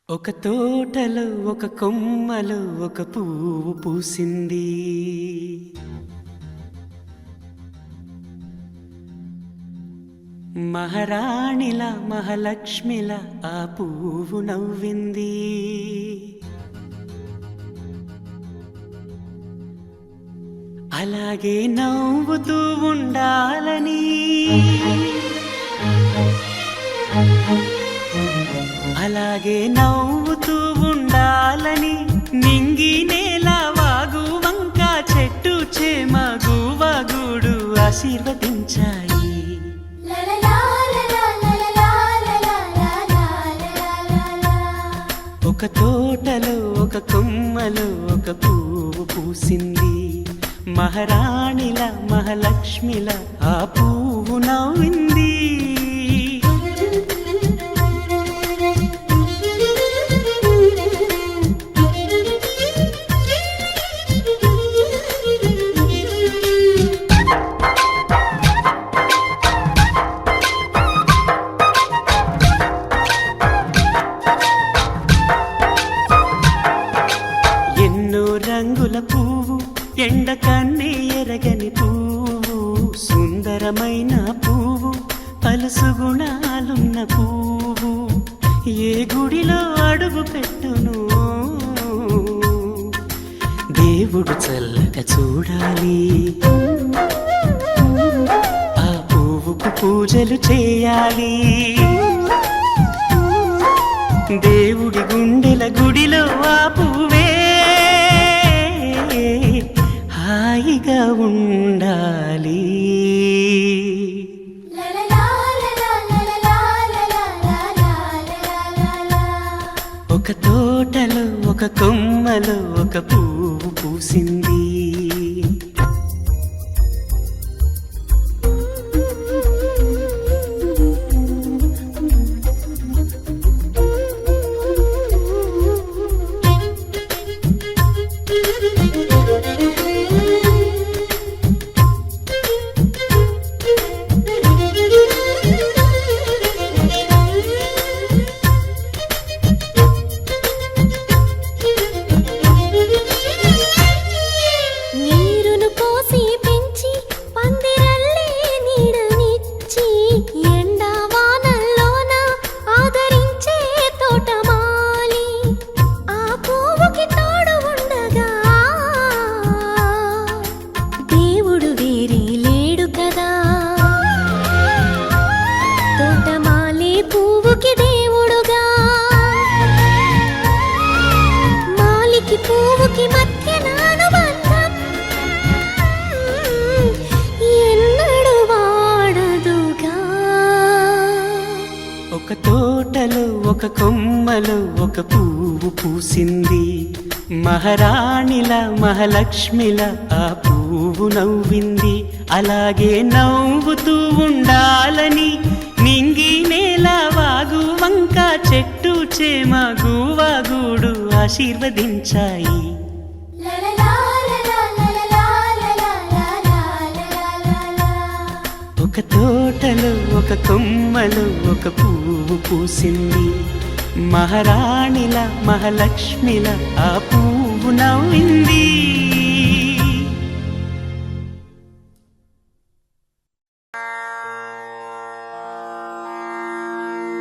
ఒక తోటలో ఒక కొమ్మలో ఒక పువ్వు పూసింది. మహారాణిలా మహాలక్ష్మిలా ఆ పువ్వు నవ్వింది. అలాగే నవ్వుతూ ఉండాలని, అలాగే నవ్వుతూ ఉండాలని నింగి నేల వాగు వంక చెట్టు చేమ గువగూడు ఆశీర్వదించాయి. ఒక తోటలో ఒక కొమ్మలో ఒక పువ్వు పూసింది. మహారాణిల మహాలక్ష్మిల ఆ పువ్వు నవ్వింది. రంగుల పువ్వు, ఎండ కన్నే ఎరగని పువ్వు, సుందరమైన పువ్వు, పలుసు గుణాలున్న పువ్వు, ఏ గుడిలో అడుగు పెట్టును దేవుడు చల్లగా చూడాలి. ఆ పువ్వుకు పూజలు చేయాలి. దేవుడి గుండెల గుడిలో ఆ పువ్వే హాయిగా ఉండాలి. ఒక తోటలో ఒక కొమ్మలో ఒక పువ్వు పూసింది. ఒక తోటలో ఒక కొమ్మలో ఒక పువ్వు పూసింది. మహారాణిల మహాలక్ష్మిల ఆ పువ్వు నవ్వింది. అలాగే నవ్వుతూ ఉండాలని నింగి నేల వాగు వంక చెట్టు చేమ గువగూడు ఆశీర్వదించాయి. ఒక తోటలో ఒక కొమ్మలో ఒక పువ్వు పూసింది. మహారాణిల మహాలక్ష్మిల ఆ పువ్వు నవ్వింది.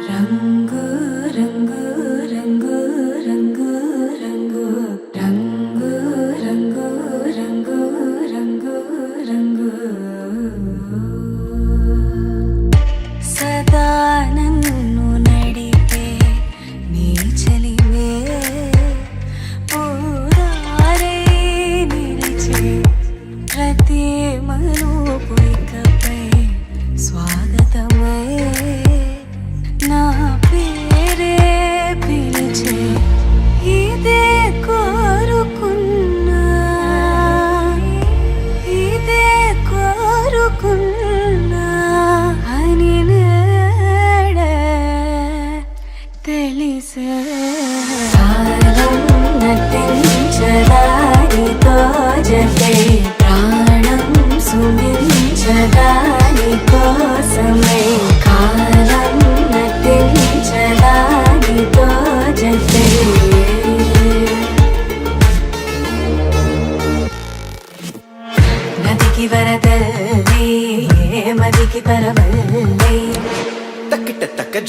రంగు రంగు రంగు రంగు రంగు రంగు రంగు రంగు రంగు రంగు సదా నన్ను నడిపే నీ చలివే, పూరారే నిలిచే ప్రతి మలుపు ఇకపై స్వాగతమై నా పేరే పిలిచే ఇదే కోరుకున్నా, ఇదే కోరుకున్నా అని నేడే తెలిసే. కాలం నటించదానితో జతే ప్రాణం సుమించదాని కోసమై, కాలం నటించదానితో జతే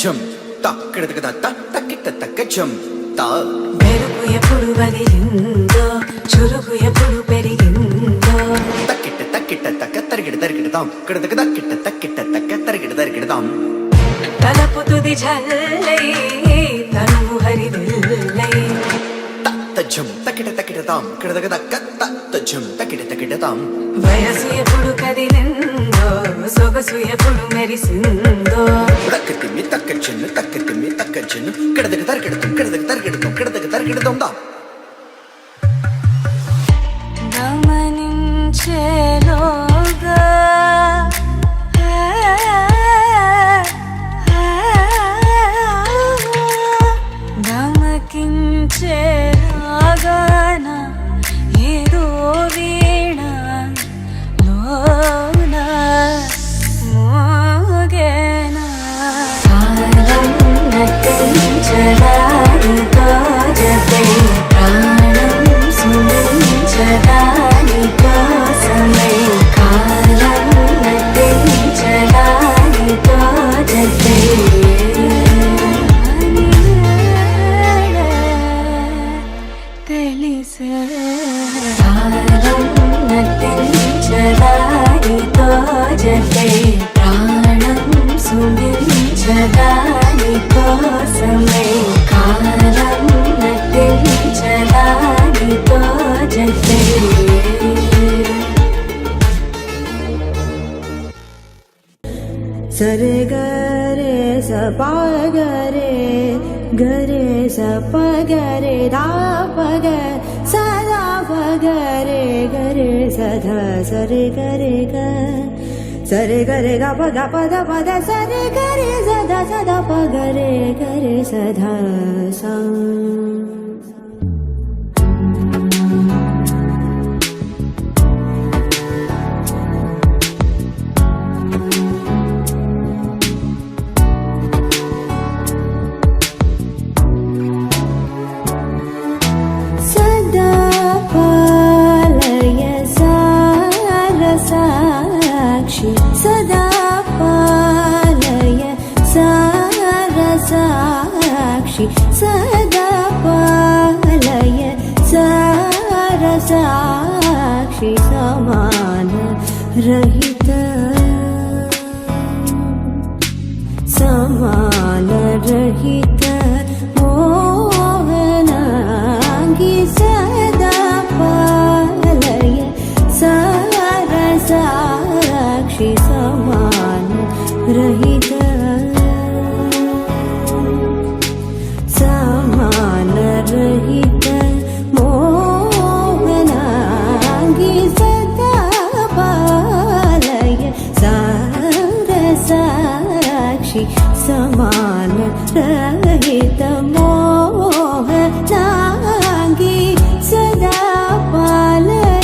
జం తక్కిడతక తక్కిట తక్క జం తా మెరుపు ఎప్పుడు వదిలిందో చురుకు ఎప్పుడు పెరిగిందో తక్కిట తక్క తరిగిడతాం కిడతక తక్కిట తక్క తరిగిడతాం తలపు తుది జల్లై తనువు హరిదిల్లై తజ్జం తక్కిడతాం కిడతక తజ్జం తక్కిడతాం వయసు ఎప్పుడు కదిలిందో సొగసు ఎప్పుడు మెరిసిందో తక్కతిమ్మి తక్కచెన్ను కిడతక తరిగిడతాం దా గమనించేలోగా గమకించేలాగాన ఏదో వీణ లోన మోగేనా కాలం నటించడానితో జతే ప్రాణం సుమించడాని కోసమై కాలం నటించడానితో జతే తెలిసే కాలం నటించడానితో జతే ప్రాణం సుమించడాని కోసమై కాలం నటించడానితో జతే సరే గరే సపగరే గరే సపగరే దాపగ సదా పగరే గరే సదా సరే గరే గ సరే గరే గ పద పద పద సరే గరే సదా సదా పగరే గరే సదా సా सदा पालय सारसाक्षि सदा पालय सारसाक्षि समान रहित समान रहित मोहनांगी सदा पालय सारसाक्षि समान रहित समान रहित मोहनांगी सदा पालय सारसाक्षि समान रहित मोहनांगी सदा पालय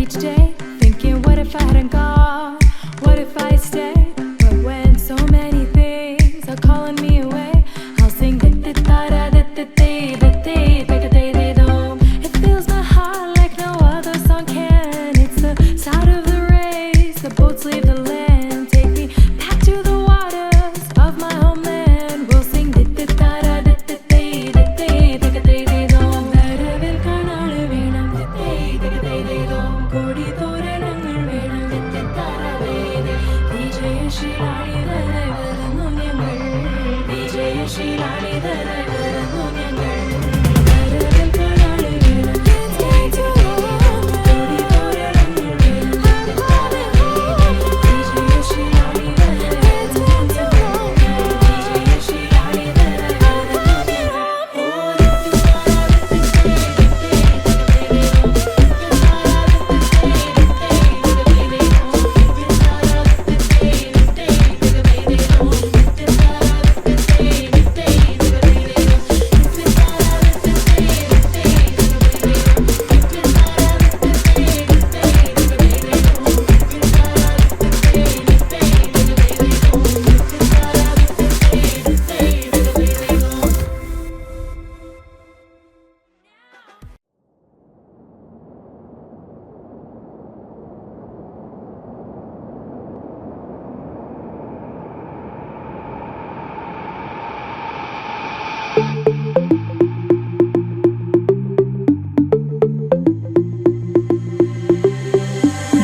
each day, thinking, what if I hadn't gone? What if I stayed? But when so many things are calling me away, I'll sing it fills my heart like no other song can. It's the sound of the race, the boats leave the land. Take me back to the waters of my homeland. We'll sing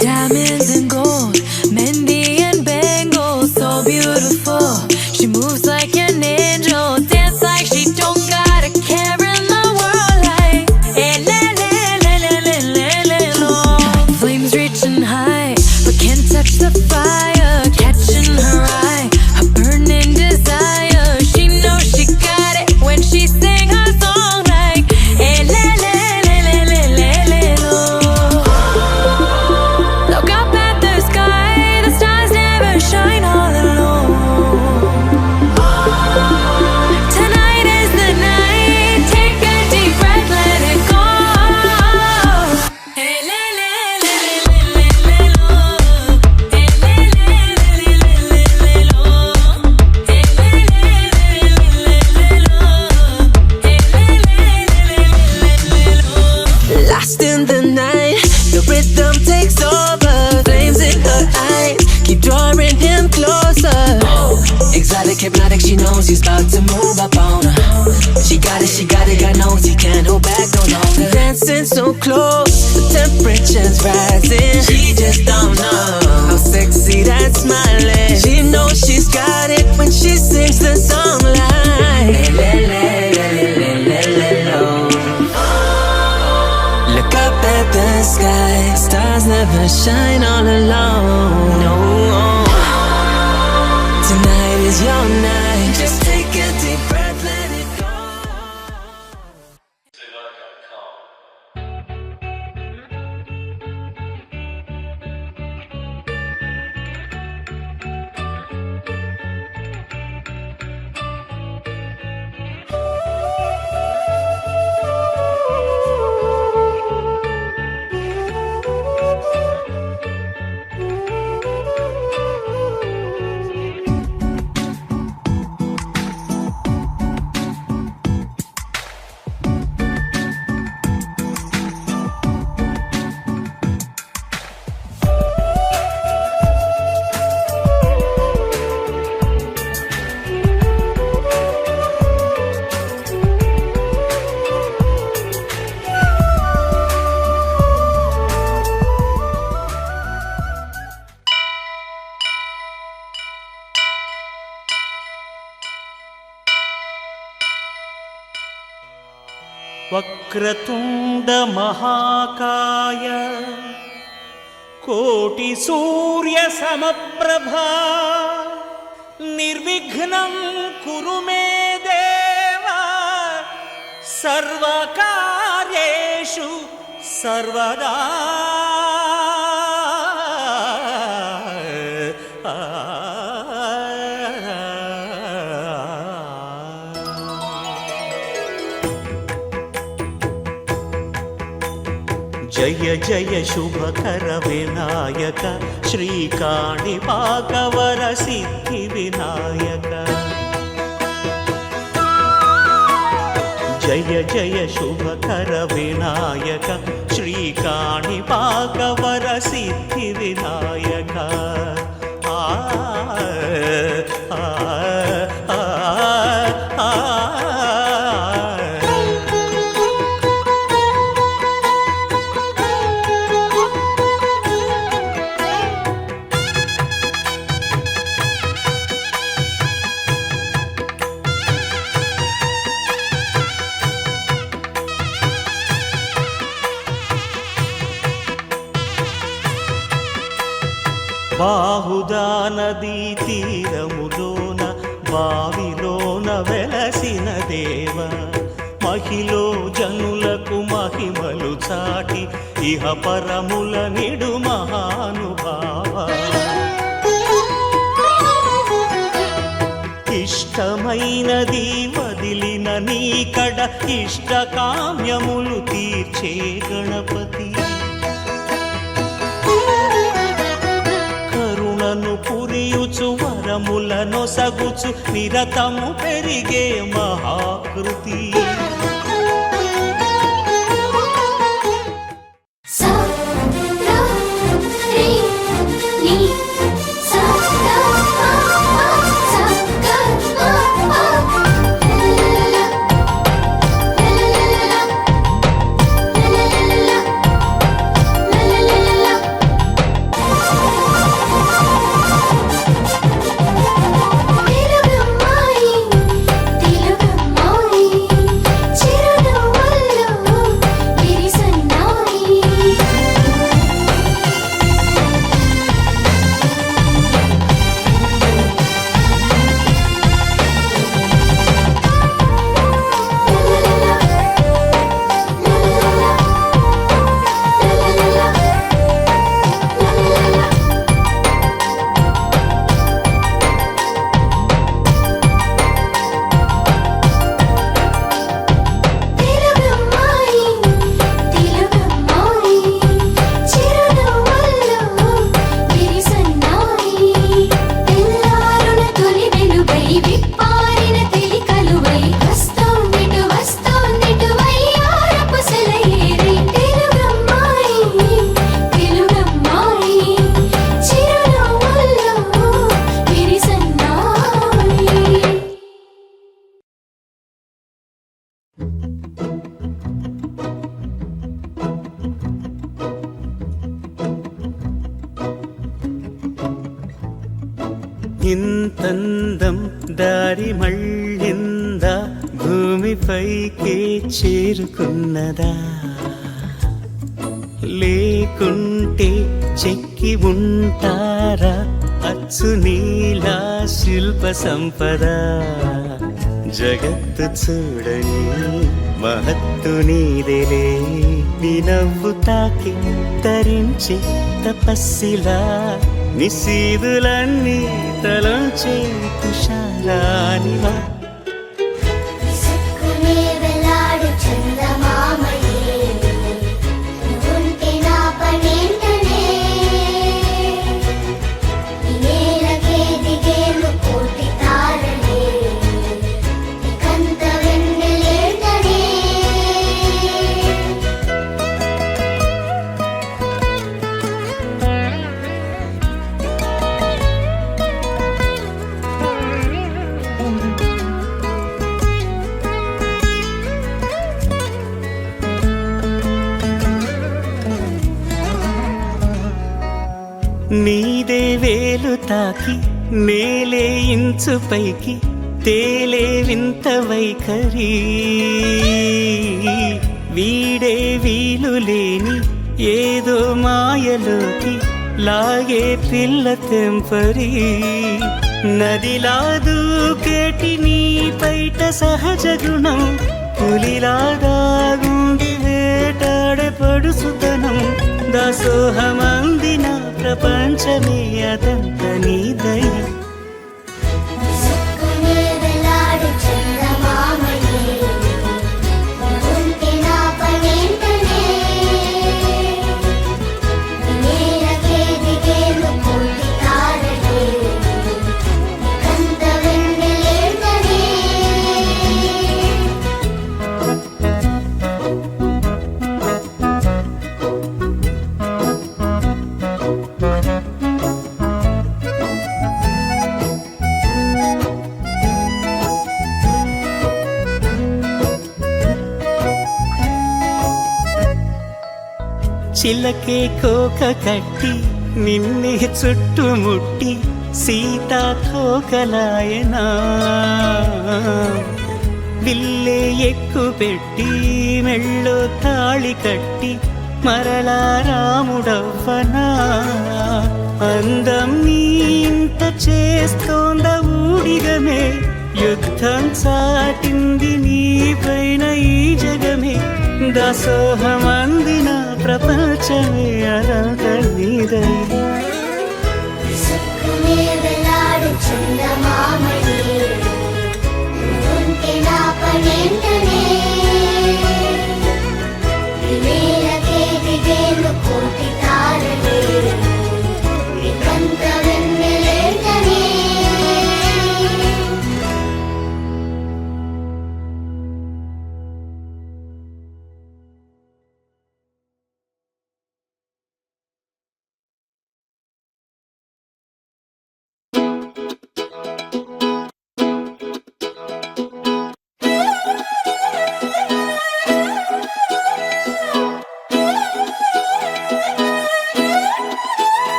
diamonds and gold, Mendy and bangles, so beautiful. She moves like an angel, dance like she don't got a care in the world. Like flames reaching high, but can't touch the fire, catching her eye, a burning desire. She knows she got it when she sing her song like Look up at the sky, the stars never shine all alone. Tonight is the night, take a deep breath, let it go. Lost in the night, the rhythm takes over. Flames in her eyes, keep drawing him closer. Exotic, hypnotic, she knows he's about to move up on her. She got it, God knows he can't hold back no longer. Dancing so close, the temperature's rising. She just don't know How sexy that smiling. She knows she's got it when she sings the song like Look up at the sky, stars never shine all alone. No, tonight is your night. Just take a deep breath, let it go. Vakratunda మహాకాయ కోటి సూర్య సమప్రభా నిర్విఘ్నం కురు మే దేవ సర్వకార్యేషు సర్వదా జయ జయ శుభకర వినాయక శ్రీకాణిపాకవర సిద్ధి వినాయక జయ జయ శుభకర వినాయక శ్రీకాణిపాకవర సిద్ధి వినాయక ఆ ఆ ఆ ఆ బాహుదా నదీ తీరములోన బావిలోన వెలసిన దేవ మహిలో జనులకు మహిమలు చాటి ఇహ పరముల నిడు మహానుభావ ఇష్టమైనది వదిలిన నీకడ ఇష్ట కామ్యములు తీర్చే గణపతి పురియుచు వరములను సగుచు నిరతము పెరిగే మహాకృతి ఇంతందం దారి మళ్ళిందా భూమిపైకే చేరుకున్నదా లేకుంటే చెక్కి ఉంటారా అచ్చు నీలా శిల్ప సంపద జగత్తు చూడని మహత్తు నీదేలే నీ నవ్వు తాకి తరించి తపస్సిలా నిశీదులన్నీ తలంచే తుషారానివా నీదే వేలు తాకి నేలే ఇంచు పైకి తేలే వింత వైఖరి వీడే వీలు లేని ఏదో మాయలోకి లాగే పిల్ల తెంపరి నదిలా దూకేటి నీ పైట సహజ గుణం పులిలాదాగుండి వేటాడే పడుసుతనం దాసోహమందిన ప్రపంచమే అదంత నీ దయ చిలకే కోక కట్టి నిన్నే చుట్టుముట్టి సీతాకోకలాయనా విల్లే ఎక్కు పెట్టి మెళ్ళో తాళి కట్టి మరలా రాముడవ్వనా అందం నీ ఇంత చేస్తోంద ఊడిగమే యుద్ధం చాటింది నీ పైన ఈ జగమే దాసోహమందిన ప్రపంచమే అనంత నీదై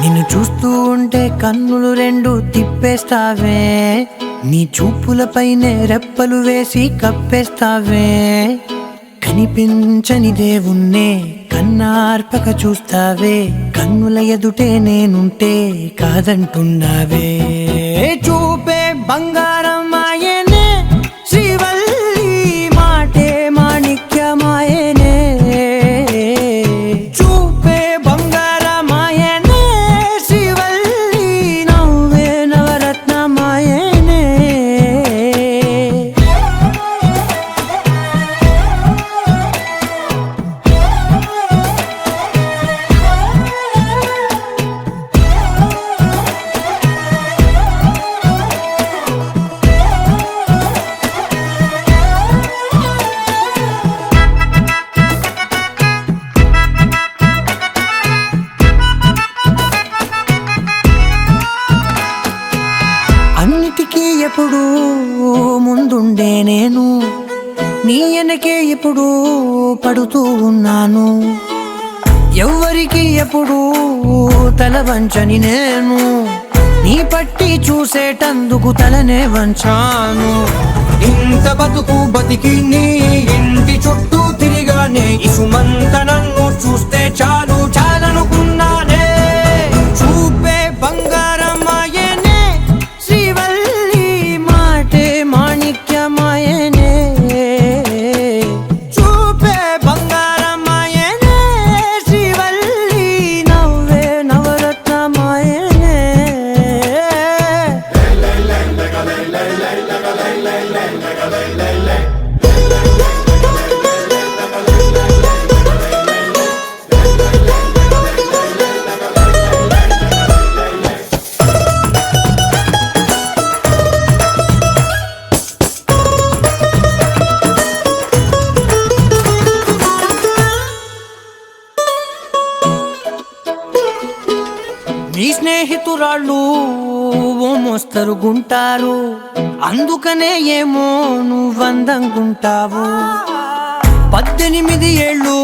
నిన్ను చూస్తూ ఉంటే కన్నులు రెండు తిప్పేస్తావే నీ చూపులపైనే రెప్పలు వేసి కప్పేస్తావే కనిపించని దేవుణ్ణే కన్నార్పక చూస్తావే కన్నుల ఎదుటే నేనుంటే కాదంటున్నావే చూపే బంగారం ఆయనే శ్రీవల్లి మాటే మాణిక్యమాయనే చూపే బంగారమాయనే శ్రీవల్లి నవ్వే నవరత్నమాయనే అన్నిటికీ ఎప్పుడు ముందుండే నేను నీ వెనకే ఎప్పుడు పడుతూ ఉన్నాను ఎవ్వరికి ఎప్పుడు తల వంచని నేను నీ పట్టి చూసేటందుకు తలనే వంచాను ఇంత బతుకు బతికి నీ ఇంటి చుట్టూ తిరిగానే ఇసుమంత నన్ను చూస్తే చాలు చాలనుకున్నానే చూపే బంగారమాయనే శ్రీవల్లి మాటే మాణిక్యమాయనే చూపే బంగారమాయనే శ్రీవల్లి నవ్వే నవరత్నమాయనే నీ స్నేహితురాళ్ళు ఓ మోస్తరుగుంటారు అందుకనే ఏమో నువ్వందంగుంటావు 18 ఏళ్ళు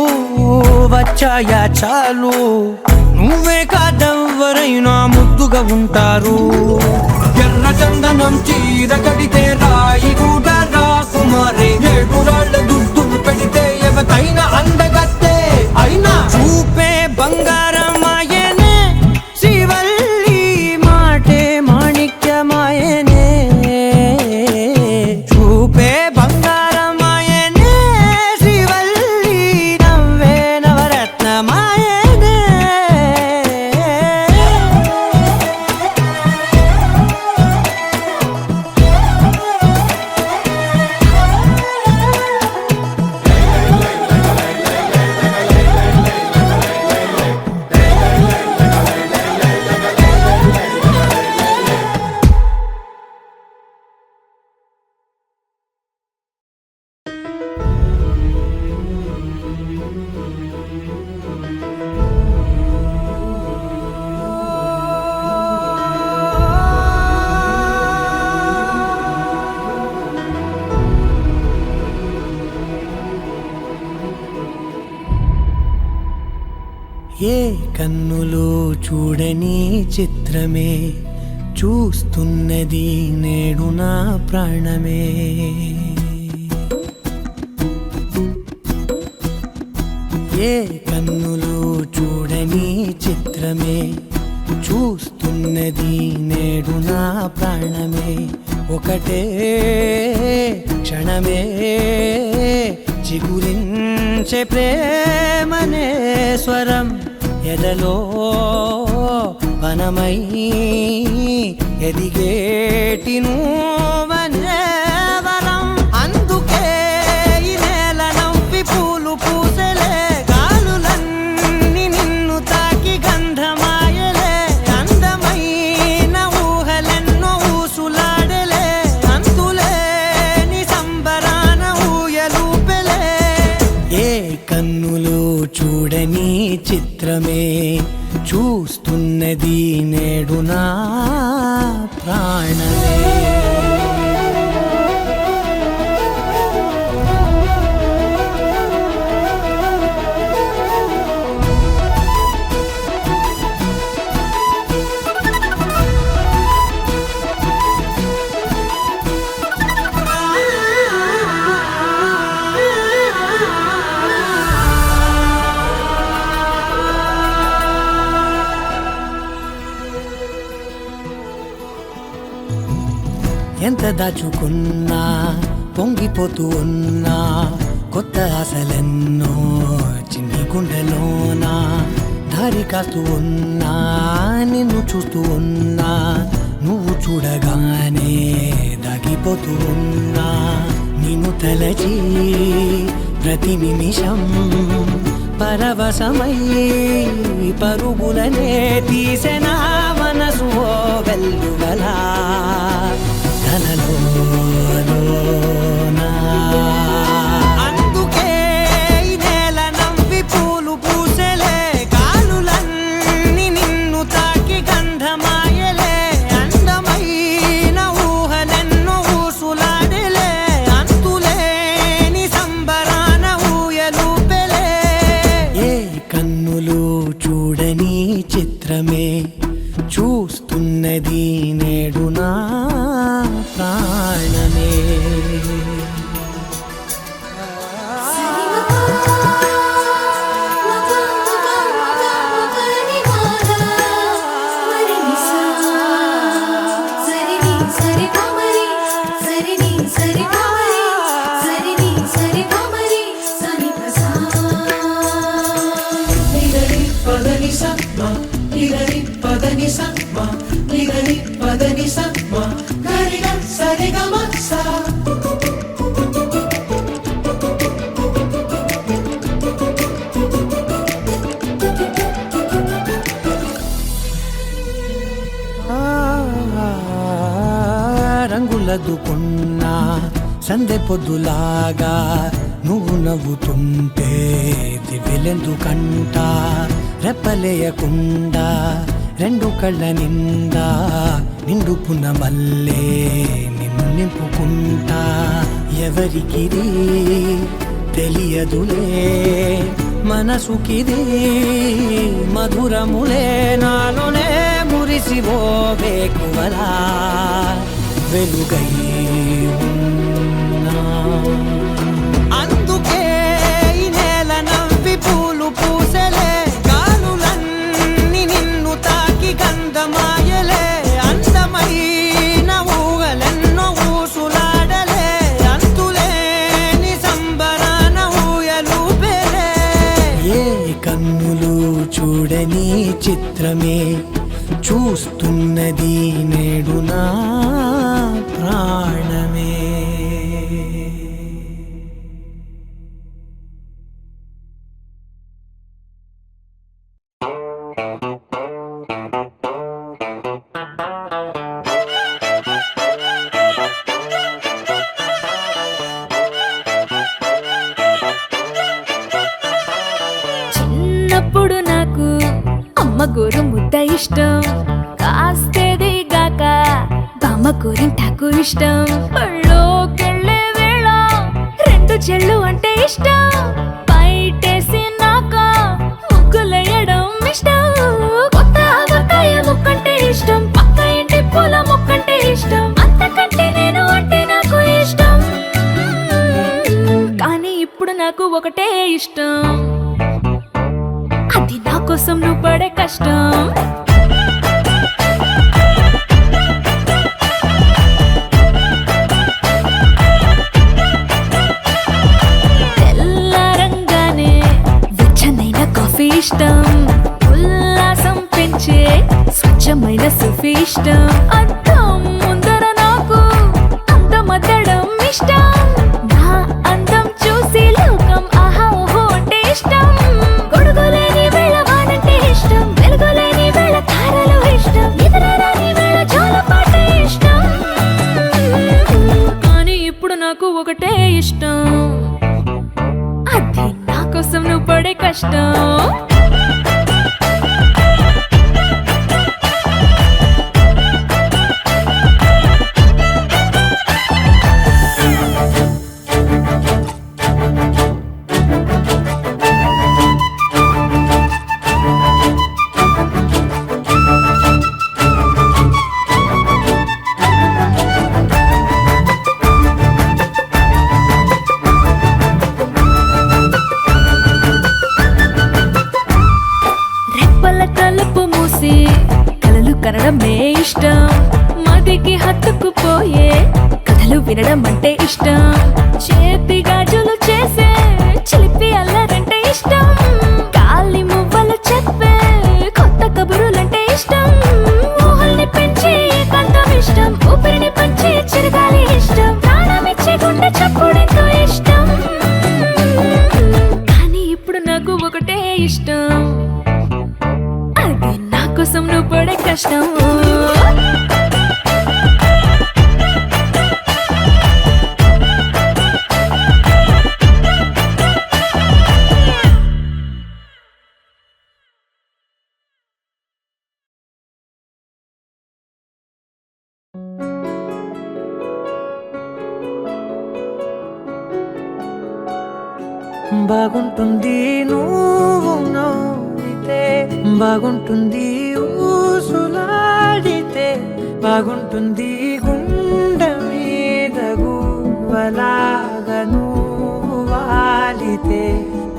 వచ్చాయా చాలు నువ్వే కాదెవ్వరైనా ముద్దుగా ఉంటారు ఎర్ర చందనం చీర కడితే రాయి కూడా రాకుమారే 7 రాళ్ళ దుద్దులు పెడితే ఎవతైనా అందగత్తే అయినా చూపే బంగారమాయనే శ్రీవల్లి మాటే మాణిక్యమాయనే చూపే బంగారమాయనే శ్రీవల్లి నవ్వే నవరత్నమాయనే ఏ కన్నులు చూడని చిత్రమే చూస్తున్నది నేడు నా ప్రాణమే. ఏ కన్నులు చూడని చిత్రమే చూస్తున్నది నేడు నా ప్రాణమే. ఒకటే క్షణమే చిగురించే ప్రేమనే స్వరం ఎదలో వనమై ఎదిగేటి నువ్వనే వరం. అందుకే ఈ నేల నవ్వి పూలు పూసలే, గాలులన్నీ నిన్ను తాకి గంధమాయలే. అందమైన ఊహలెన్నో ఊసులాడలే, అంతులేని సంబరాన ఊయలూపెలే. ఏ కన్నులు చూడని చిత్రమే చూస్తున్నది నేడు నా ప్రాణమే. ఎంత దాచుకున్నా పొంగిపోతూ ఉన్నా, కొత్త ఆశలెన్నో చిన్ని గుండెలోనా. దారి కాస్తూ ఉన్నా, నిన్ను చూస్తూ ఉన్నా, నువ్వు చూడగానే దాగిపోతూ ఉన్నా. నిన్ను తలచి ప్రతి నిమిషం పరవశమై పరుగులనే తీసెనా మనసు ఓ వెల్లువలా. అందుకే ఈ నేల నవ్వి పూలు పూసలే, గాలులన్నీ నిన్ను తాకి గంధమాయలే. అందమైన ఊహలెన్నో ఊసులాడలే, అంతులేని సంబరాన ఊయలూపెలే. ఏ కన్నులు చూడని చిత్రమే చూస్తున్నది నేడు నా ప్రాణమే. రంగులదుకున్నా సందె పొద్దులాగా నువ్వు నవ్వుతుంటే దివ్వెలెందుకంట. రెప్పలేయకుండా రెండు కళ్ళ నిండా నిండుకున్న మల్లే నిన్ను నింపుకుంటా. ఎవరికిది తెలియదులే మనసుకిది మధురములే, నాలోనే మురిసివో వేకువలా వెలుగై ఉన్నా. అందుకే ఈ నేల నవ్వి పూలు పూసలే, గాలులన్నీ నిన్ను తాకి గంధమాయలే. అందమైన ఊహలెన్నో ఊసులాడలే, అంతులేని సంబరాన ఊయలూపెలే. ఏ కన్నులు చూడని చిత్రమే చూస్తున్నది నేడు నా ప్రాణమే. చిన్నప్పుడు నాకు అమ్మ గోరు ముద్ద ఇష్టం, కాస్తేది గాక బామ్మ గోరింటాకు ఇష్టం. పళ్ళోకెళ్ళే వేళ రెండు చెళ్ళు అంటే ఇష్టం, బయటేసి నాక ముగ్గులేయడం నాకు ఒకటే ఇష్టం, అది నా కోసం నువ్వు పడే కష్టం. తెల్లారంగానే వెచ్చనైన కాఫీ ఇష్టం, ఉల్లాసం పెంచే స్వచ్ఛమైన సుఫీ ఇష్టం. అద్దం ముందర నాకు అందమద్దడం ఇష్టం, నా అందం చూసి లోకం ఆహా ఓహో అంటే ఇష్టం. గొడుగులేని వేళ వానంటే ఇష్టం, వెలుగులేని వేళ తారలు ఇష్టం, నిద్రరాని వేళ జోలపాట ఇష్టం. కానీ ఇప్పుడు నాకు ఒకటే ఇష్టం, అది నా కోసం నువ్వు పడే కష్టం. రెప్పల తలుపు మూసి కలలు కనడమే ఇష్టం, మదికి హత్తుకుపోయే కథలు వినడం అంటే ఇష్టం. చేతి గాజులు చేసే చిలిపి అల్లరంటే ఇష్టం, గాలి మువ్వలు చెప్పే కొత్త కబురులంటే ఇష్టం. ఊహల్ని పెంచి ఏకాంతం ఇష్టం, ఊపిరిని పంచి చిరగాలి ఇష్టం, ప్రాణమిచ్చే గుండె చప్పుడెంతో ఇష్టం. కానీ ఇప్పుడు నాకు ఒకటే ఇష్టం, అది నా కోసం నువ్వు పడే కష్టం. బాగుంటుంది నువ్వు నవ్వితే, బాగుంటుంది ఊసులాడితే, బాగుంటుంది గుండె మీద గువ్వలాగా నువ్వు వాలితే,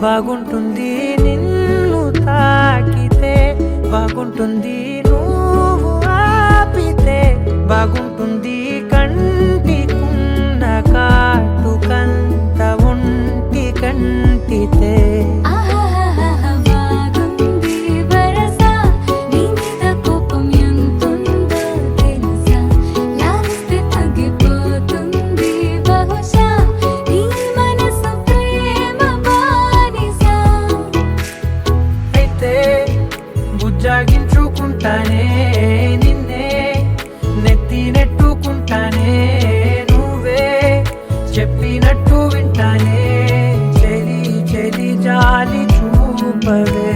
బాగుంటుంది నిన్ను తాకితే, బాగుంటుంది నువ్వు ఆపితే, బాగుంటుంది కంటికున్న కాటుకంత ఒంటి కంటితే. బాగుంది వరస, నీ మీద కోపం ఎంతుందో తెలుసా, లాలిస్తే తగ్గిపోతుంది బహుశా, నీ మనసు ప్రేమ బానిస. అయితే బుజ్జాగించుకుంటానే నిన్నే, నెత్తి నెట్టుకుంటానే, నువ్వే చెప్పినట్టు వింటానే, చెలి చెలి జాలి చూపవే.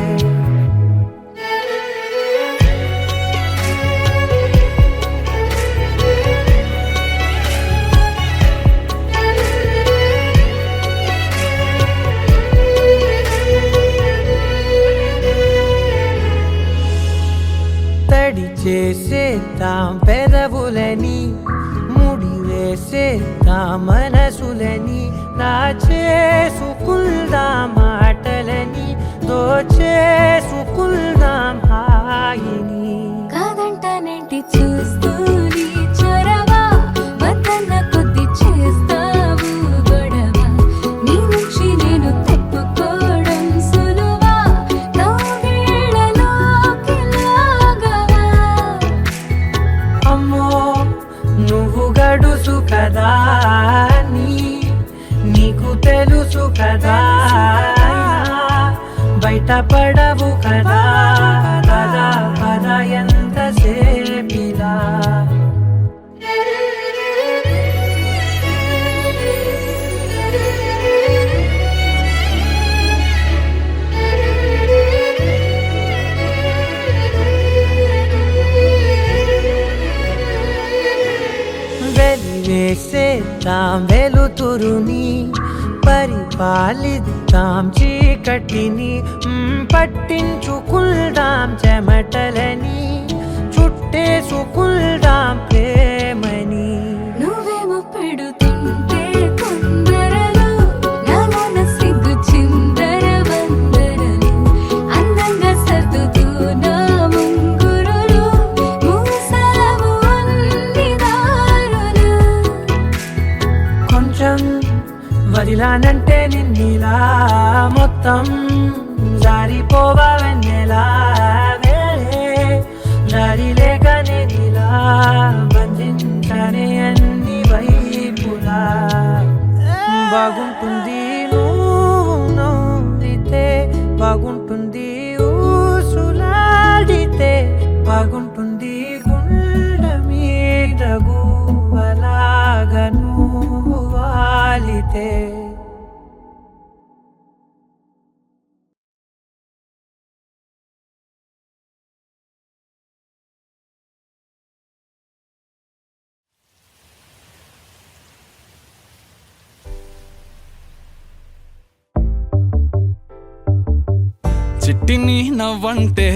తడి చేసేద్దాం పెదవులని, ముడి వేసేద్దాం మనసులని, నా చేసుకుందాం మాటలని, దోచేసుకుందాం హాయిని. కాదంటానేంటి చూస్తూని చొరవ, వద్దన్న కొద్ది చేస్తావు గొడవ, నీ నుంచి నేను తప్పుకోవడం సులువా, నవ్వేళ్ళలోకి లాగవా. అమ్మో నువ్వు గడుసు కదా, నీకు తెలుసు కదా, బయట పడవు కదా, పద పద ఎంతసేపిలా. వెలివేసేద్దాం వెలుతురుని, పరిపాలిద్దాం చీకటిని, పట్టించుకుందాం చెమటలని, చుట్టేసుకుందాం ప్రేమని. నువ్వేమో పెడుతుంటే కొందరలు, నాలోన సిగ్గు జారిపోవా వెన్నెలా వేళే దారి లేక నేనిలా బంధించనే అన్ని వైపులా బాగుంటుంది నువ్వు నవ్వితే బాగుంటుంది ఊసులాడితే బాగుంటుంది గుండె మీద గువ్వలాగా నువ్వు వాలితే చిట్టిని నవ్వంటే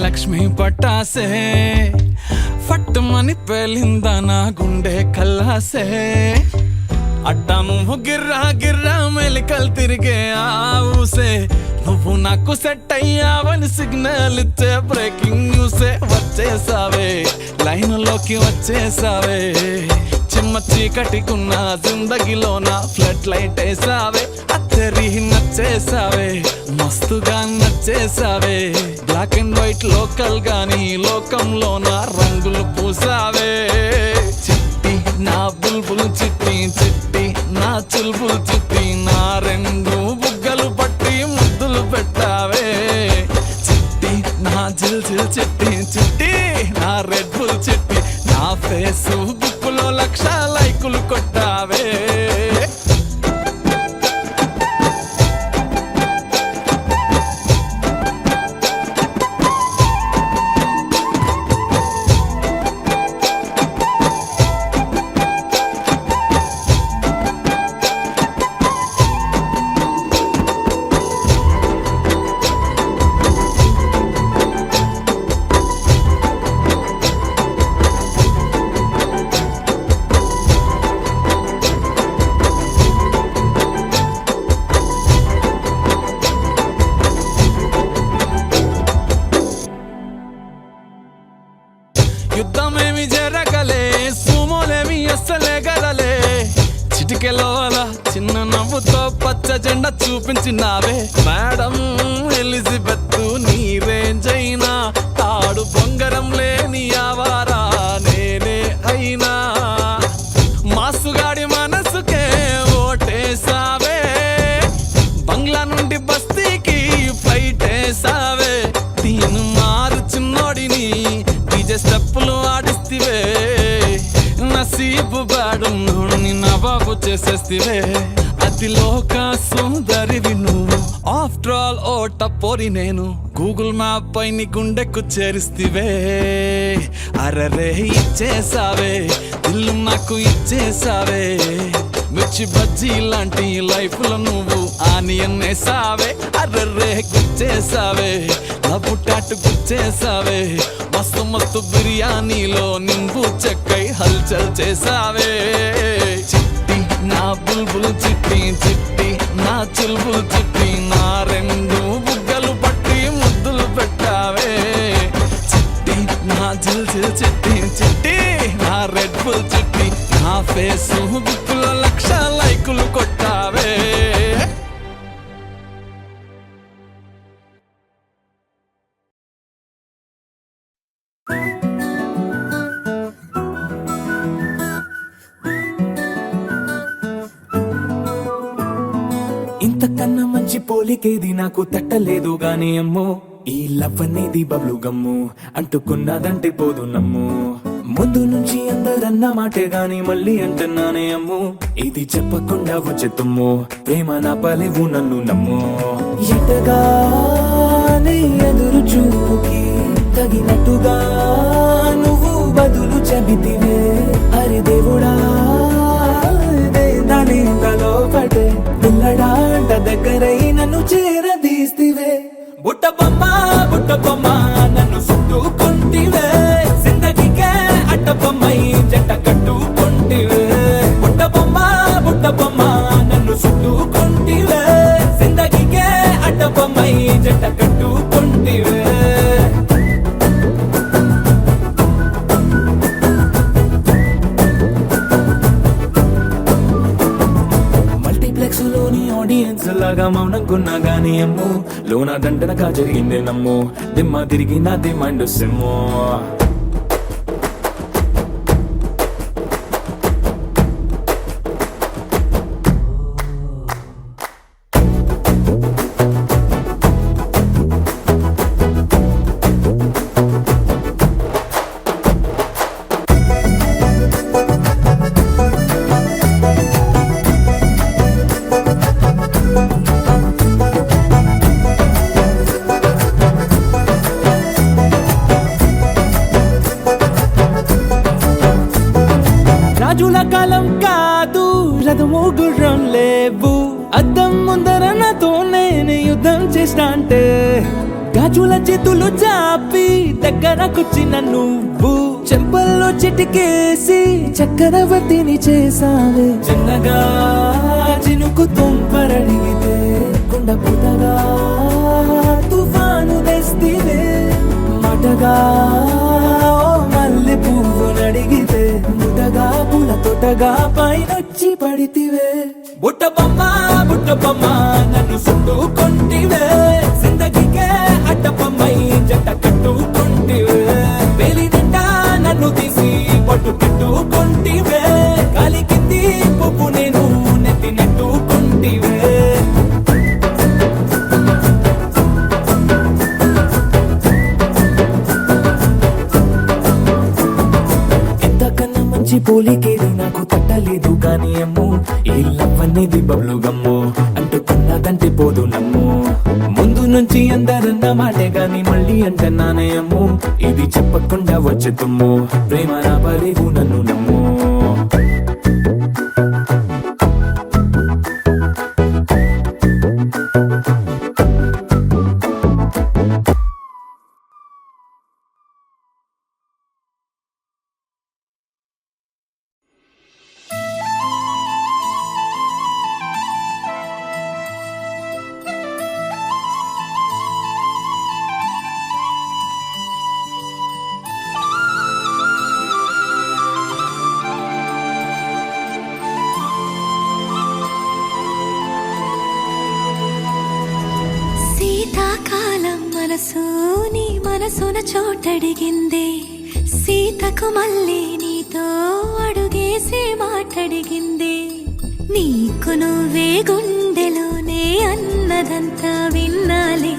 లక్ష్మి పట్టాసే ఫట్టుమని పేలిందా నా గుండె కల్లాసే అట్టా నువ్వు గిర్రా గిర్రా మెలికలు తిరిగే ఆవుసే నువ్వు నాకు సెట్ అయ్యావని సిగ్నల్ ఇచ్చే బ్రేకింగ్ న్యూసే వచ్చేసావే లైన్లోకి వచ్చేసావే చిమ్మ చీకటికున్న జిందగీలోన ఫ్లడ్ లైట్ వేసావే అత్తరి నచ్చేసావే మస్తుగా నచ్చేసావే బ్లాక్ అండ్ వైట్ లోకల్ గాని లోకంలోన రంగులు పూసావే చిట్టి నా బుల్బుల్ చిట్టి చిట్టి నా చుల్బుల్ చిట్టి నా రెండు బుగ్గలు పట్టి ముద్దులు పెట్టావే చిట్టి నా జిల్ జిల్ చిట్టి చిట్టి నా రెడ్ బుల్ చిట్టి నా ఫేస్బుక్ లో 1,00,000 లైకులు కొట్టావే యుద్ధమేమి జరగలే సుమోలేమి అస్సలే గదలే చిటికెలో అలా చిన్న నవ్వుతో పచ్చ జెండా చూపించినావే మేడం ఎలిజబెత్ నీ రేంజ్ అయినా తాడు బొంగరం లేని ఆవారా నేనే అయినా మాసుగాడి మనసుకే ఓటేసావే బంగ్లా నుండి బస్తీకి ఫ్లైట్ వేసావే తీను మారు చిన్నోడిని డీజే స్టెప్పులు ఆడిస్తివే నసీబు బాడు నోడిని నవాబు చేసేస్తివే అతిలోక సుందరివి నువ్వు ఆఫ్టర్ ఆల్ ఓ టపోరి నేను గూగుల్ మ్యాప్ పై నీ గుండెకు చేరిస్తివే అరరే ఇచ్చేసావే ఇల్లు నాకు ఇచ్చేసావే మిర్చి బజ్జీ లాంటి లైఫ్ లో నువ్వు ఆనియన్ వేసావే అర్రే గుచ్చేసావే లవ్వు టాటు గుచ్చేసావే మస్తు మస్తు బిర్యానీలో నింబు చెక్కై హల్చల్ చేసావే చిట్టి నా బుల్బుల్ చిట్టి చిట్టి నా చుల్బుల్ చిట్టి నా రెండు బుగ్గలు పట్టి ముద్దులు పెట్టావే చిట్టి నా జిల్ జిల్ చిట్టి చిట్టి నా రెడ్ బుల్ చిట్టి నా ఫేస్బుక్ లో 1,00,000 లైకులు కొట్టావే ఇంతకన్నా మంచి పోలికేది నాకు తట్టలేదు గాని అమ్మో ఈ లవ్ అనేది బబ్లు గమ్ము అంటుకున్నదంటే పోదు నమ్ము ముందు నుంచి అందరన్న మాటే గాని మళ్ళీ అంటున్నానే అమ్ము ఇది చెప్పకుండా వచ్చే తుమ్ము ప్రేమ నా పలేవు నన్ను నమ్ము ఎటగానే ఎదురు చూకి తగినట్టుగా నువ్వు బదులు చెబితివే అరే దేవుడా దాని తలో పడే పిల్లడాంట దగ్గరై నన్ను చేరదీస్తివే బుట్ట బొమ్మ నన్ను చుట్టుకుంటివే జిందగీకే అట్ట బొమ్మై జంట కట్టుకుంటివే బుట్ట బొమ్మ నన్ను చుట్టుకుంటివే జిందగీకే అట్ట బొమ్మై జంట కట్టుకుంటివే మల్టీప్లెక్స్ లోని ఆడియన్స్ లాగా మౌనంకున్నా గానీ గానీ అమ్ము లోన దండనగా జరిగిందే నమ్ము దిమ్మ తిరిగి నా దిమ్మండు సిమ్ము రాజుల కాలం కాదు రథము గుర్రం లేవు అద్దం ముందర నాతో నేను యుద్ధం చేస్తా అంటే గాజుల చేతులు చాపి దగ్గరకొచ్చిన నువ్వు చెంపల్లో చిటికేసి చక్రవర్తిని చేసావే చిన్నగా చినుకు తుంపరడిగితే కుండ పుటగా తుఫాను తెస్తివే మాటగా మల్లె పువ్వు నడిగితే ముటగా పూల తోటగా పైనొచ్చి పడితివే బుట్ట బొమ్మ నన్ను సుట్టుకొంటివే జిందగీకే అడ్డపమ్మై జంట కట్టుకొంటివే వేలి నిండా నన్ను తీసి పట్టు పెట్టుకొంటివే గాలి కింది పువ్వు నేను నెత్తి నెట్టుకొంటివే మంచి పోలికేది నాకు తట్టలేదు కానీ అమ్ము ఈ లవ్ అనేది బబ్లు గమ్ము అంటుకున్నదంటే పోదు నమ్ము ముందు నుంచి అందరన్న మాటే గాని మళ్ళీ అంటున్నానే అమ్ము ఇది చెప్పకుండా వచ్చే తుమ్ము ప్రేమ నా పలేవు నన్ను నమ్ము నీ మనసున చోటడిగిందే సీతకు మళ్ళీ నీతో అడుగేసి మాటడిగిందే నీకు నువ్వే గుండెలోనే అన్నదంతా విన్నాలి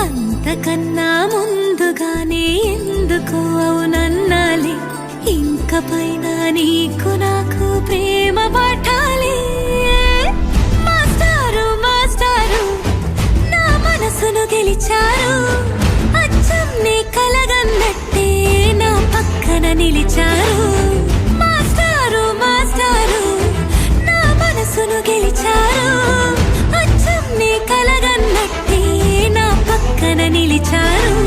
అంతకన్నా ముందుగానే ఎందుకు అవునన్నాలి ఇంక పైన నీకు నాకు ప్రేమ పట్టాలి మాస్టారు మాస్టారు నా మనసును గెలిచారు అచ్చం నీ కలగన్నట్టే నా పక్కన నిలిచారు మాస్టారు మాస్టారు నా మనసును గెలిచారు అచ్చం నీ కలగన్నట్టే నా పక్కన నిలిచారు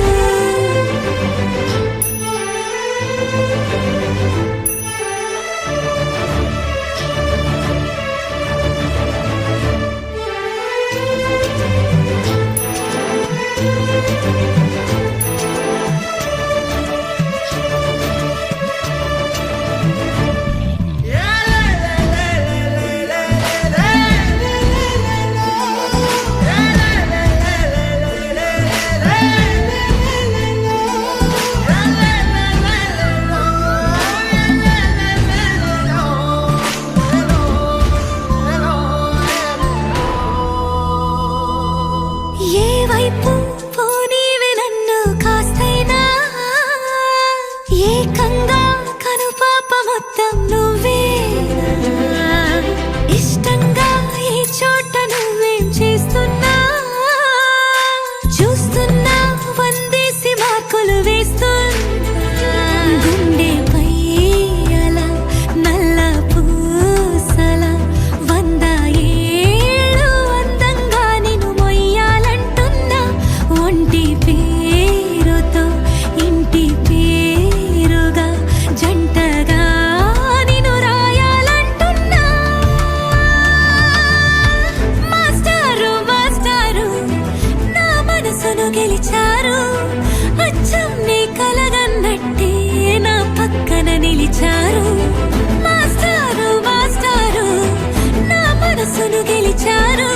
మనసును గెలిచారు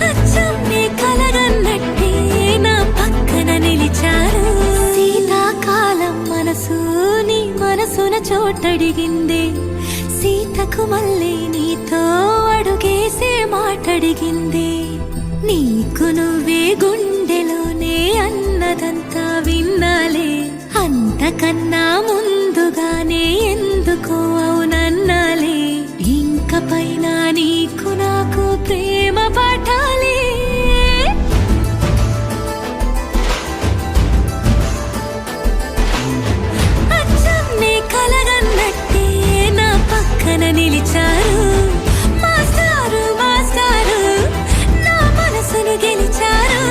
అచ్చం నీ కలగా అడిగిందే సీతకు మళ్ళీ నీతో అడుగేసే మాటడిగిందే నీకు నువ్వే గుండెలోనే అన్నదంతా విన్నాలే అంతకన్నా ముందుగానే ఎందుకో అవునన్నాలే ఇంక పైన నీకు నాకు ప్రేమ పాఠాలే అచ్చం నీ కలగన్నట్టే నా పక్కన నిలిచారు మాస్టారు మాస్టారు నా మనసును గెలిచారు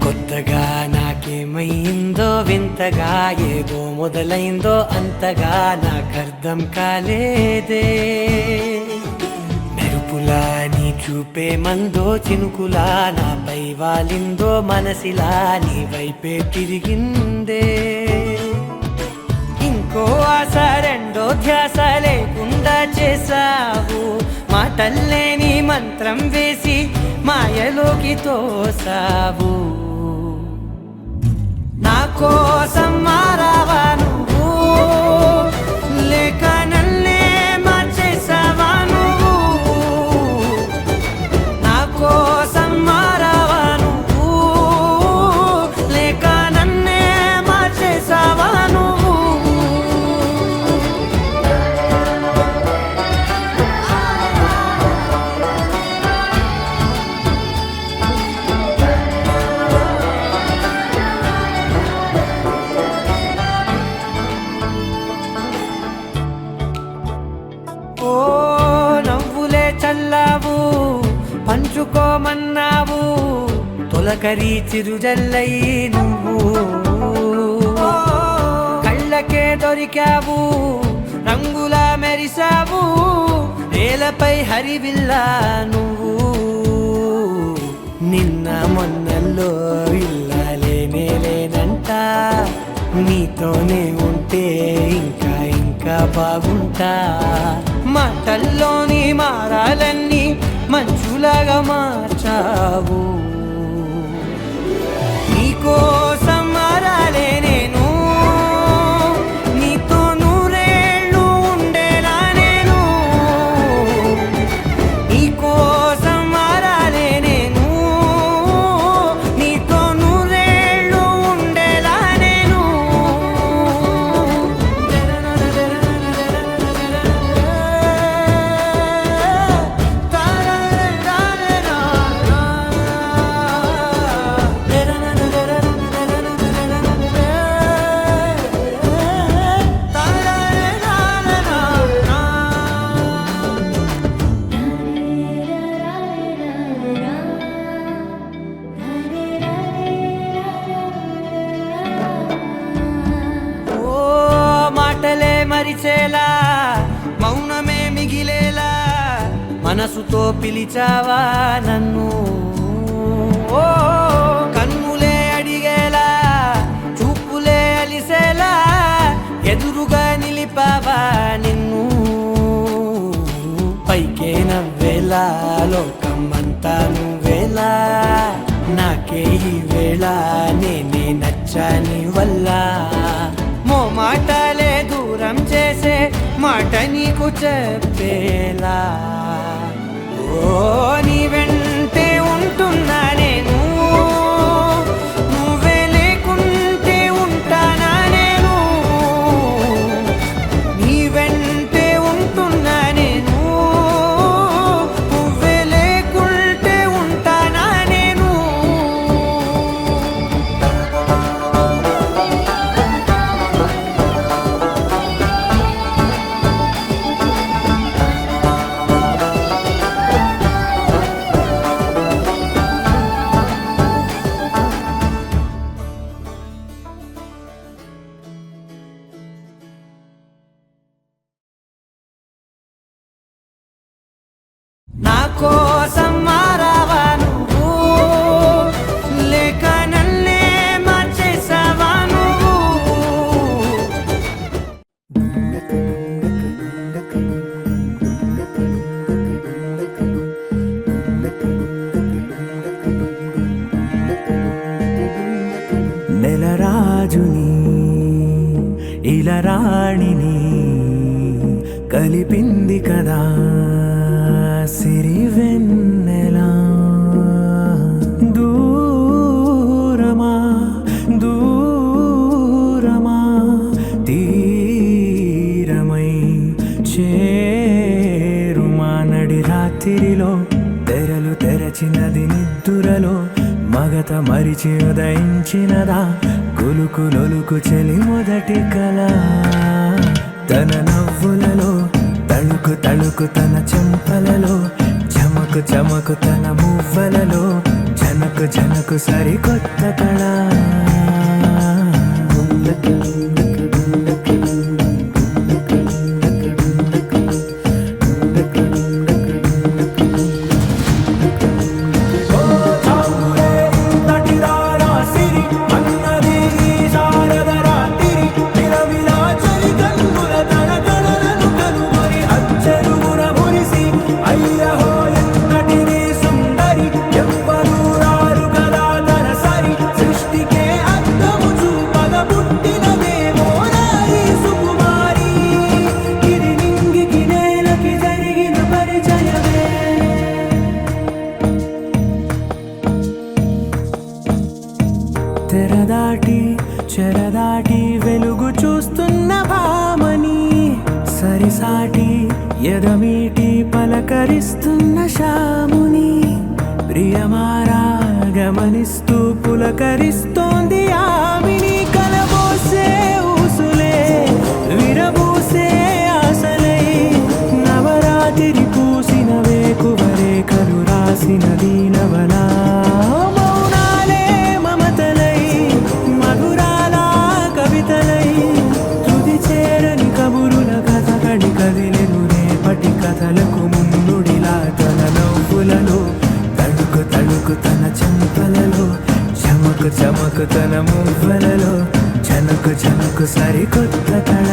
కొత్తగా నాకేమైందో వింతగా ఏదో మొదలైందో అంతగా నాకర్థం కాలేదే మెరుపులా నీ చూపే మందో చినుకులా నాపై వాలిందో మనసిలా నీ వైపే తిరిగిందే ఇంకో ఆశ రెండో ధ్యాస లేకుండా చేసావు మాటల్లే నీ మంత్రం వేసి మాయలోకి తోసావు నా కోసం మారావా నువ్వు లేక నన్నే మార్చేసావా నువ్వు నా కోసం మారావా నువ్వు లేక నన్నే మార్చేసావా నువ్వు ఓ నవ్వులే చల్లావు పంచుకోమన్నావు తొలకరి చిరుజల్లై నువ్వు కళ్ళకే దొరికావు రంగులా మెరిసావు నేలపై హరివిల్లా నువ్వు నిన్న మొన్నల్లో ఇల్లాలేనే లేనంట నీతోనే ఉంటే ఇంకా ఇంకా బాగుంటా మాటల్లోని మారాలన్నీ మంచులాగా మార్చావు నీకోసం మారాలే నేను నీతో నూరేళ్ళు ఉండేలా నేను నీకోసం మారాలే నేను నీతో నూరేళ్ళు ఉండేలా నేను మాటలే మరిచేలా మౌనమే మిగిలేలా మనసుతో పిలిచావా నన్ను ఓ కన్నులే అడిగేలా చూపులే అలిసేలా ఎదురుగా నిలిపావా నిన్ను పైకే నవ్వేలా లోకం అంతా నువ్వేలా నాకే ఈ వేళ నేనే నచ్చాని వల్ల మో మాటలే దూరం చేసే మాట నీకు చెప్పేలా ఓ నీ వెంటే ఉంటున్నా నేను నువ్వే లేకుంటే ఉంటానా నేను నీ వెంటే ఉంటున్నా నేను నువ్వే లేకుంటే కోసం మారావా నువ్వు లేక నన్నే మార్చేసావా నువ్వు నెలరాజుని ఇలా రాణిని కలిపింది కదా సిరి వెన్నెలా దూరమా దూరమా తీరమై చేరుమా నడి రాత్రిలో తెరలు తెరచినది నిద్దురలో మగత మరిచి ఉదయించినదా కులుకు లొలుకు చెలి మొదటి కళ తన నవ్వులలో తళుకు తళుకు తన చెంపలలో చమకు చమకు తన మువ్వలలో జనకు జనకు సరికొత్త కళ తెరదాటి చెరదాటి వెలుగు చూస్తున్న భామని సరిసాటి ఎదమీటి పలకరిస్తున్న శాముని ప్రియమారా గమనిస్తూ పులకరిస్తోంది ఆవిని కలబోసే ఊసులే విరబూసే ఆశలై నవరాత్రి పూసిన వేకువరేఖలు రాసిన దీనవలా కదిలెను రేపటి కథలకు ముందుడిలా తన నవ్వులలో తళుకు తళుకు తన చెంపలలో చమకు చమకు తన మువ్వలలో జనకు జనకు సరికొత్త కళ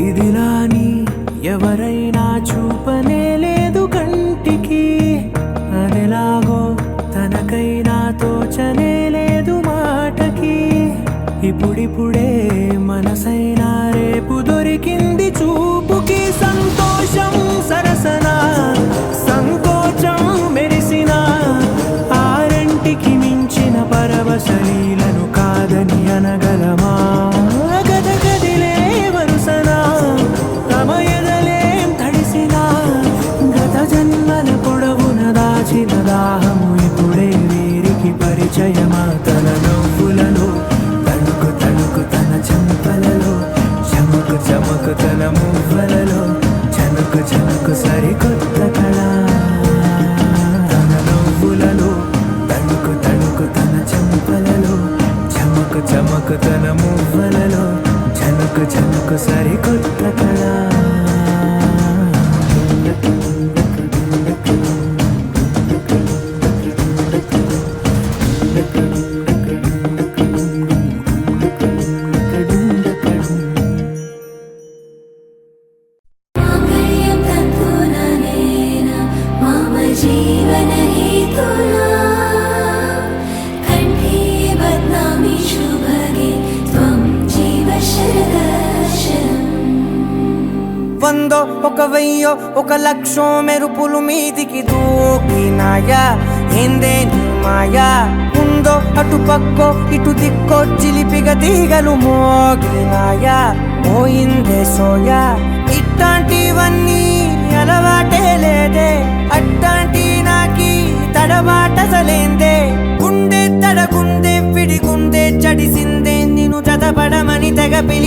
ఇదిలాని ఎవరైనా చూపనే లేదు కంటికి అదెలాగో తనకైనా తోచనే లేదు మాటకి ఇప్పుడిప్పుడే మనసైనా రేపు దొరికింది చూపుకి సంతోషం సరసన సంకోచం మెరిసిన ఆరంటికి మించిన పరవశలీలను కాదని అనగలమా గద గదిలే వరుసనా తమ ఎదలేం తడిసినా గత జన్మల పొడవున దాచిన దాహము ఇప్పుడే వీరికి పరిచయమా తన నవ్వులలో తణుకు తణుకు తన చెంపలలో చమకు చమకు తన మువ్వలలో చనుకు చనుకు సరికొత్త కళ తన నవ్వులలో తణుకు తణుకు తన చెంపలలో చమకు చమకు తన మువ్వలలో చనుకు చనుకు సరికొత్త కళ जीवनहेतुना कण्ठे बध्नामि शुभगे त्वं जीव शरदर्शनम् వందో ఒక వెయ్యో ఒక లక్షో మెరుపులు మీదికి దూకినాయా ఏందే నీ మాయా ఉందో అటు పక్కో ఇటు దిక్కో చిలిపిగా తీగలు మోగినాయా పోయిందే సోయా ఇట్లాంటివన్నీ అలవాటే లేదే అట్లాంటి నాకి తడబాటసలేందే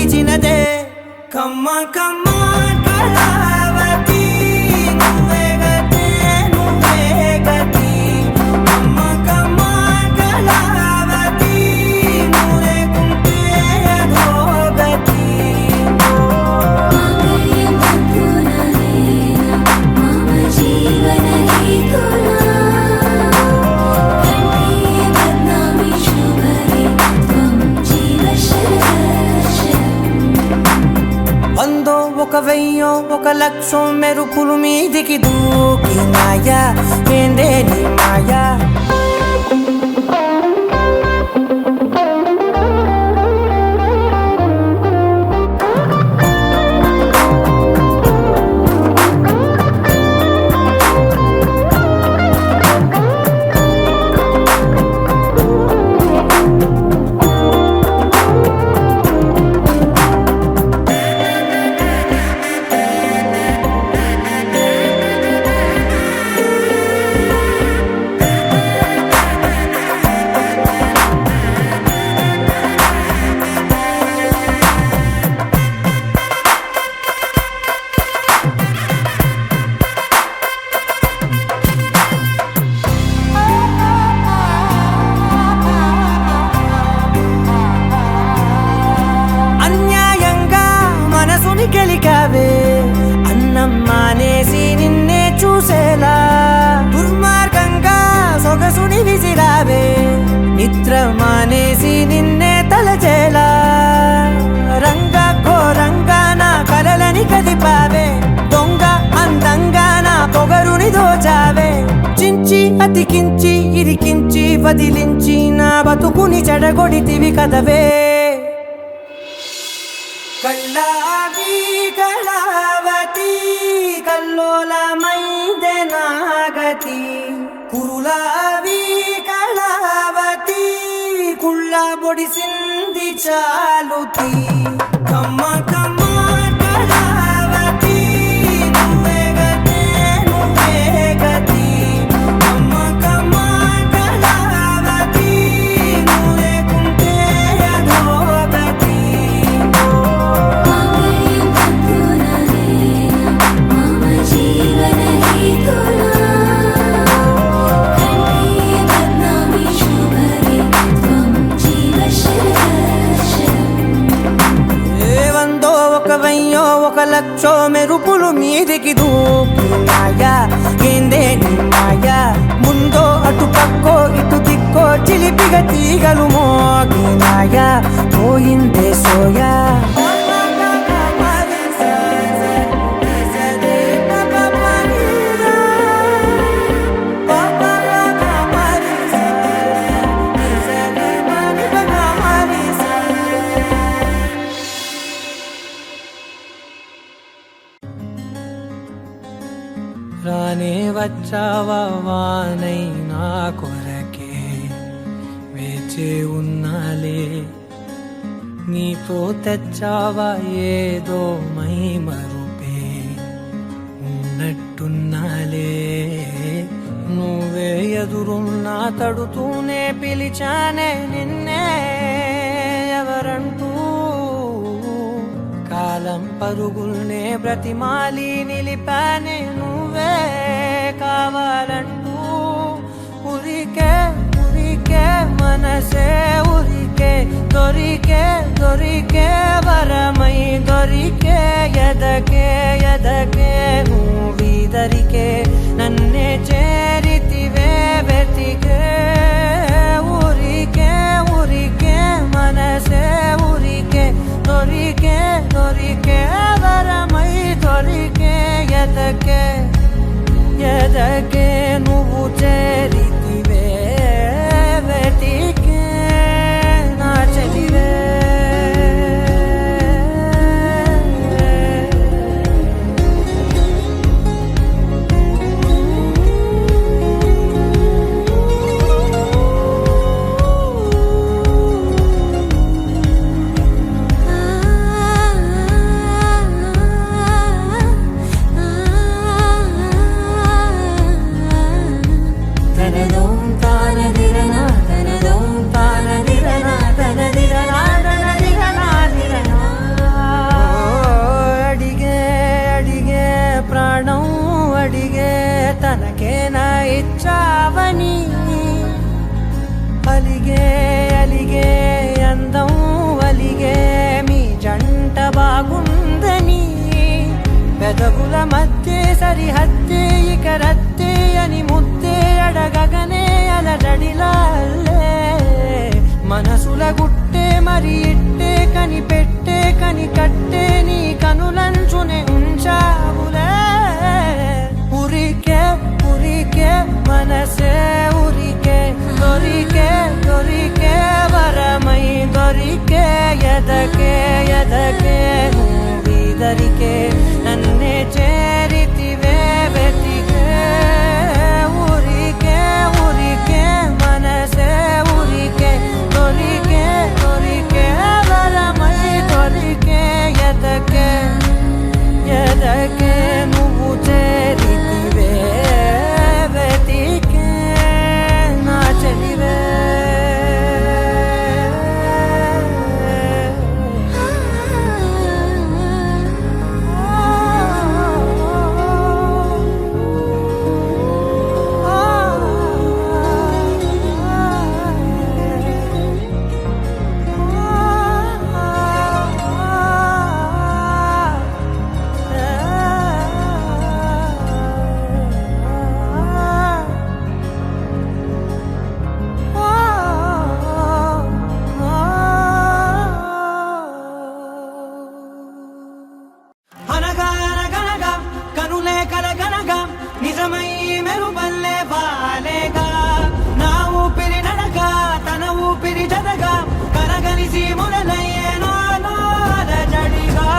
పిలిచినదే కమ్మ కమ్మ కళావతి నువ్వే గతే నువ్వే గతి కమ్మ కమ్మ కళావతి నువ్వు లేకుంటే అదో గతి మాంగళ్యం తంతునా నేనా మమ జీవన హేతునా కంఠే బద్నామి శుభగే త్వం జీవ శరదశరం వందో ఒక వెయ్యో ఒక లక్షం మెరుపులు మీదికి దూకినాయా ఏందే నీ మాయా అన్యాయంగా మనసుని గెలికావే అన్నం మానేసి నిన్నే చూసేలా దుర్మార్గంగా సొగసుని విసిరావే నిద్ర మానేసి నిన్నే తలచేలా రంగ ఘోరంగా నా కలలని కదిపావే దొంగ అందంగా నా పొగరుని దోచావే చించి అతికించి ఇరికించి వదిలించి నా బతుకుని చెడగొడితివి కదవే కళ్ళావి కళావతి కల్లోలమైందే నాగతి కురులావి కళావతి కుళ్ళ బొడిసింది చాలుతి కమ్మ కమ్మ కళావతి నువ్వే గతే నువ్వే గతి కమ్మ కమ్మ కళావతి నువ్వు లేకుంటే అదో గతి మాంగళ్యం తంతునా నేనా మమ జీవన హేతునా కంఠే బద్నామి శుభగే త్వం జీవ శరదశరం వందో ఒక వెయ్యో ఒక లక్షో మెరుపులు మీదికి దూకినాయా ఏందే నీ మాయా ముందో అటు పక్కో ఇటు దిక్కో చిలిపిగ తీగలు మోగినాయా పోయిందే సోయా రానే వచ్చావా వానై నా కొరకే వేచే ఉన్నాలే నీతో తెచ్చావా ఏదో మై మరుపే ఉన్నట్టున్నాలే నువ్వే ఎదురున్నా తడుతూనే పిలిచానే నిన్నే ఎవరంటూ కాలం పరుగుల్నే బ్రతిమాలి నిలిపానే నువ్వే కావాలంటూ ఉరికే ఉరికే మనసే ఉరికే దొరికే దొరికే వరమై దొరికే ఎదకే ఎదకే నువ్వీదరికే నన్నే చేరితివే వెతికే ఉరికే ఉరికే మనసే ఉరికే దొరికే దొరికే వరమై దొరికే ఎదకే ఎదకే నువ్వు చేరితివే వెతికే నా చెలివే ఆ ప్రాణం అడిగే తనకేనా ఇచ్చావని అలిగే అలిగే అందం అలిగే మీ జంట బాగుందని పెదవుల మధ్య సరిహద్దే ఇక రత్తే అని ముద్దే అడగగనే అలజడిలాలే మనసుల గుట్టే మరి ఇట్టే కని పెట్టే కని కట్టే నీ కనులంచునే ఉంచావులే ఉరికే ఉరికే మనసే ఉరికే దొరికే దొరికే వరమై దొరికే ఎదకే ఎదకే నువ్విదరికే నన్నే చేరితివే వెతికే ఉరికే ఉరికే మనసే ఉరికే దొరికే దొరికే వరమై దొరికే ఎదకే ఎదకే నువ్వు చేరితివే వెతికే నా చెలివే అనగా అనగనగా కనులే కలగనగా నిజమై మెరుపల్లే వాలేగా నా ఊపిరి నడక తన ఊపిరి జదగా కలగలిసి మొదలయ్యే నాలో అలజడిగా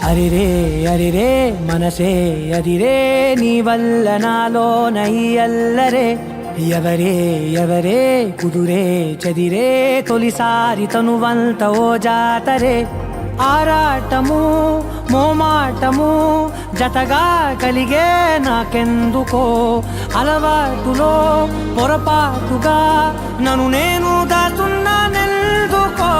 అరిరే అరిరే మనసే అరిరే నీ వల్ల నాలో నయ్యల్లరే ఎవరే ఎవరే కుదురే చదిరే తొలిసారి తనువంత ఓ జాతరే ఆరాటము మోమాటము జతగా కలిగే నాకెందుకో అలవాటులో పొరపాటుగా నన్ను నేను దాచున్నానెందుకో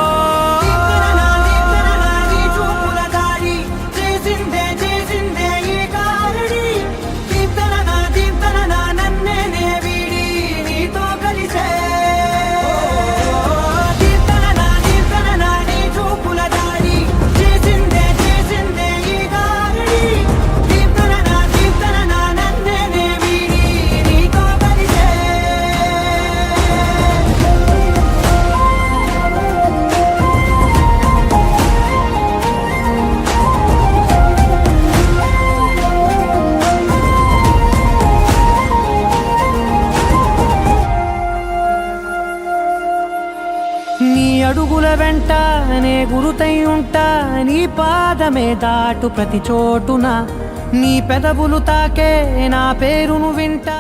నీ అడుగుల వెంట నే గురుతై ఉంటా నీ పాదమే దాటు ప్రతి చోటున నీ పెదవులు తాకే నా పేరును వింటా